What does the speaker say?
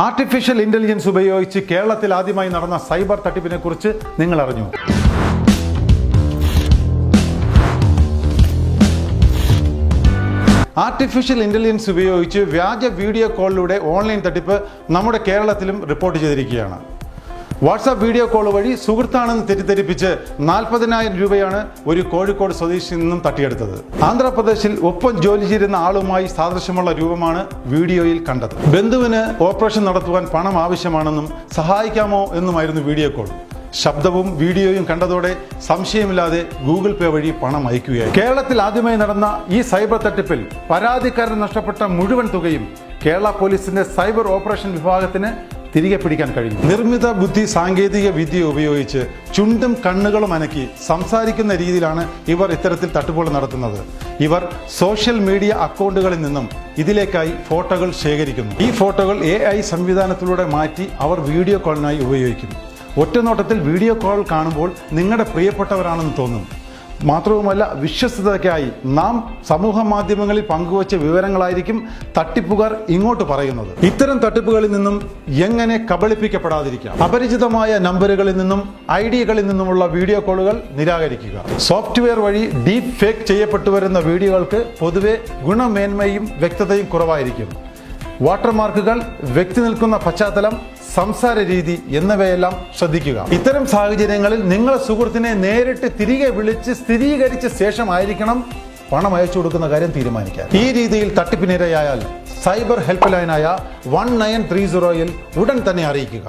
Artificial intelligence ഉപയോഗിച്ച് കേരളത്തിൽ ആദ്യമായി നടന്ന സൈബർ തട്ടിപ്പിനെ കുറിച്ച് നിങ്ങൾ അറിഞ്ഞു. ആർട്ടിഫിഷ്യൽ ഇന്റലിജൻസ് ഉപയോഗിച്ച് വ്യാജ വീഡിയോ കോളിലൂടെ ഓൺലൈൻ തട്ടിപ്പ് നമ്മുടെ കേരളത്തിലും റിപ്പോർട്ട് ചെയ്തിരിക്കുകയാണ്. വാട്സാപ്പ് വീഡിയോ കോൾ വഴി സുഹൃത്താണെന്ന് തെറ്റിദ്ധരിപ്പിച്ച് 40,000 രൂപയാണ് ഒരു കോഴിക്കോട് സ്വദേശിയിൽ നിന്നും തട്ടിയെടുത്തത്. ആന്ധ്രാപ്രദേശിൽ ഒപ്പം ജോലി ചെയ്തിരുന്ന ആളുമായി സാദൃശ്യമുള്ള രൂപമാണ് വീഡിയോയിൽ കണ്ടത്. ബന്ധുവിന് ഓപ്പറേഷൻ നടത്തുവാൻ പണം ആവശ്യമാണെന്നും സഹായിക്കാമോ എന്നുമായിരുന്നു വീഡിയോ കോൾ. ശബ്ദവും വീഡിയോയും കണ്ടതോടെ സംശയമില്ലാതെ ഗൂഗിൾ പേ വഴി പണം അയക്കുകയായി. കേരളത്തിൽ ആദ്യമായി നടന്ന ഈ സൈബർ തട്ടിപ്പിൽ പരാതിക്കാരൻ നഷ്ടപ്പെട്ട മുഴുവൻ തുകയും കേരള പോലീസിന്റെ സൈബർ ഓപ്പറേഷൻ വിഭാഗത്തിന് തിരികെ പിടിക്കാൻ കഴിഞ്ഞു. നിർമ്മിത ബുദ്ധി സാങ്കേതിക വിദ്യ ഉപയോഗിച്ച് ചുണ്ടും കണ്ണുകളും അനക്കി സംസാരിക്കുന്ന രീതിയിലാണ് ഇവർ ഇത്തരത്തിൽ തട്ടിപ്പുകൾ നടത്തുന്നത്. ഇവർ സോഷ്യൽ മീഡിയ അക്കൗണ്ടുകളിൽ നിന്നും ഇതിലേക്കായി ഫോട്ടോകൾ ശേഖരിക്കുന്നു. ഈ ഫോട്ടോകൾ AI സംവിധാനത്തിലൂടെ മാറ്റി അവർ വീഡിയോ കോളിനായി ഉപയോഗിക്കും. ഒറ്റനോട്ടത്തിൽ വീഡിയോ കോൾ കാണുമ്പോൾ നിങ്ങളുടെ പ്രിയപ്പെട്ടവരാണെന്ന് തോന്നും. മാത്രവുമല്ല, വിശ്വസ്തതയ്ക്കായി നാം സമൂഹ മാധ്യമങ്ങളിൽ പങ്കുവച്ച വിവരങ്ങളായിരിക്കും തട്ടിപ്പുകാർ ഇങ്ങോട്ട് പറയുന്നത്. ഇത്തരം തട്ടിപ്പുകളിൽ നിന്നും എങ്ങനെ കബളിപ്പിക്കപ്പെടാതിരിക്കാം? അപരിചിതമായ നമ്പറുകളിൽ നിന്നും ഐഡിയകളിൽ നിന്നുമുള്ള വീഡിയോ കോളുകൾ നിരാകരിക്കുക. സോഫ്റ്റ്വെയർ വഴി ഡീപ് ഫേക്ക് ചെയ്യപ്പെട്ടു വരുന്ന വീഡിയോകൾക്ക് പൊതുവെ ഗുണമേന്മയും വ്യക്തതയും കുറവായിരിക്കും. വാട്ടർമാർക്കുകൾ, വ്യക്തി നിൽക്കുന്ന പശ്ചാത്തലം, സംസാര രീതി എന്നിവയെല്ലാം ശ്രദ്ധിക്കുക. ഇത്തരം സാഹചര്യങ്ങളിൽ നിങ്ങളുടെ സുഹൃത്തിനെ നേരിട്ട് തിരികെ വിളിച്ച് സ്ഥിരീകരിച്ച ശേഷമായിരിക്കണം പണം അയച്ചു കൊടുക്കുന്ന കാര്യം തീരുമാനിക്കാൻ. ഈ രീതിയിൽ തട്ടിപ്പിനിരയായാൽ സൈബർ ഹെൽപ്പ് ലൈനായ 1930 ഉടൻ തന്നെ അറിയിക്കുക.